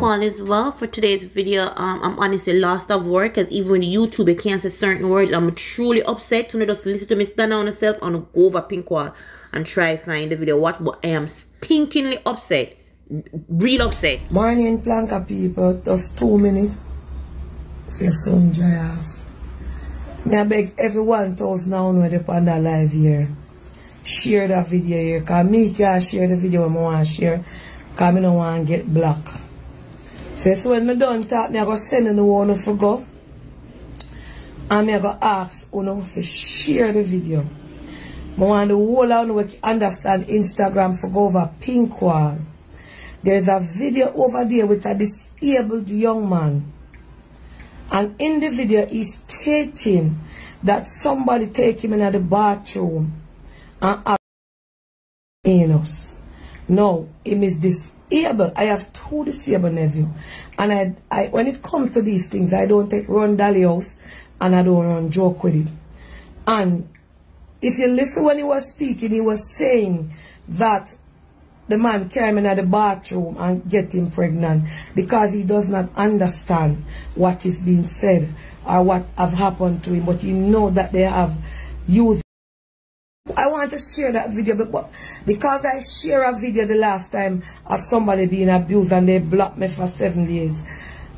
all as well. For today's video, I'm honestly lost of word because even with YouTube, I can't say certain words. I'm truly upset. So just listen to me stand on myself and go over Pinkwall and try find the video. What? But I am stinkingly upset. Real upset. Morning, Planka people. Just 2 minutes. For your son dry off. I beg everyone toes now know the Panda live here. Share that video here. Because me can't share the video when I want to share. Because I don't want to get blocked. So when I done talk, I go send in the one to go. And I go ask you to share the video. I want the whole of you to understand Instagram for go over Pinkwall. There's a video over there with a disabled young man. And in the video, he's stating that somebody take him in the bathroom and have anus. No, him is disabled. I have 2 disabled nephews. And I when it comes to these things, I don't take run Dolly house and I don't run joke with it. And if you listen when he was speaking, he was saying that the man came in the bathroom and get him pregnant because he does not understand what is being said or what have happened to him. But he know that they have used. I want to share that video because I share a video the last time of somebody being abused and they blocked me for 7 days.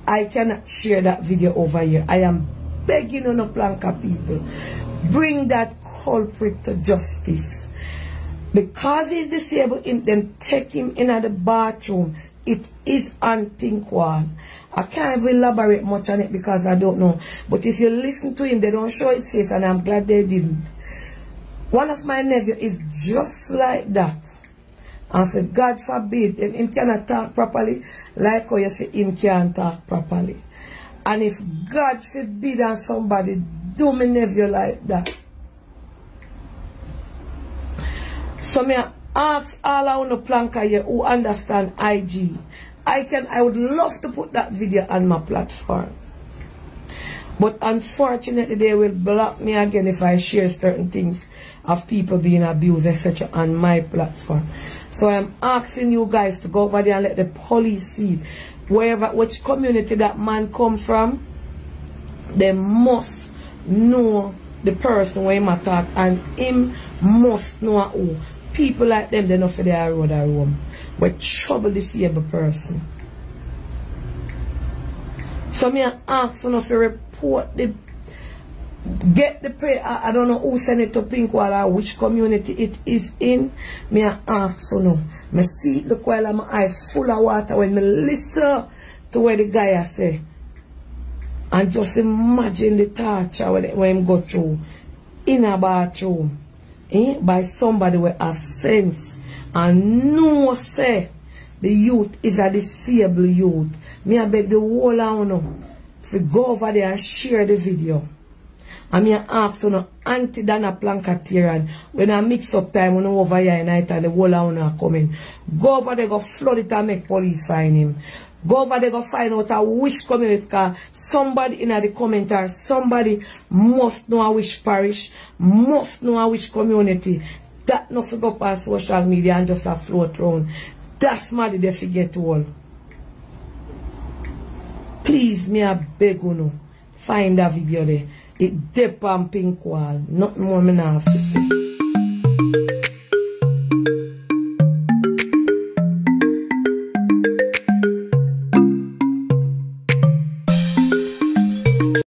I cannot share that video over here. I am begging on the Planka people, bring that culprit to justice. Because he's disabled, then take him in the bathroom. It is on Pinkwall. I can't even elaborate much on it because I don't know. But if you listen to him, they don't show his face, and I'm glad they didn't. One of my nephews is just like that. And for God forbid, him cannot talk properly, like how you say him can't talk properly. And if God forbid and somebody do my nephew like that, so me ask all on the Planka here who understand IG. I would love to put that video on my platform. But unfortunately they will block me again if I share certain things of people being abused, etc. on my platform. So I'm asking you guys to go over there and let the police see which community that man come from. They must know the person where him attack, and him must know who. People like them, they know for their road or room. But trouble disabled person. So me ask you to report get the prayer. I don't know who sent it to Pinkwall or which community it is in. Me ask you. Me see the while my eye full of water when me listen to what the guy say. And just imagine the torture when him go through in a bathroom. By somebody with have sense and know say the youth is a disabled youth. Me I beg the whole of you to go over there and share the video. And me ask you Auntie Dana Plankatarian, when I mix up time when over here night and the whole of you are coming, go over there, go flood it and make police find him. Go over there, go find out which community, because somebody in the commenter, somebody must know which parish, must know which community. That not to go on social media and just a float around. That's mad they forget all. Please, me I beg you, find that video there. It dep on Pinkwall. Nothing more me now.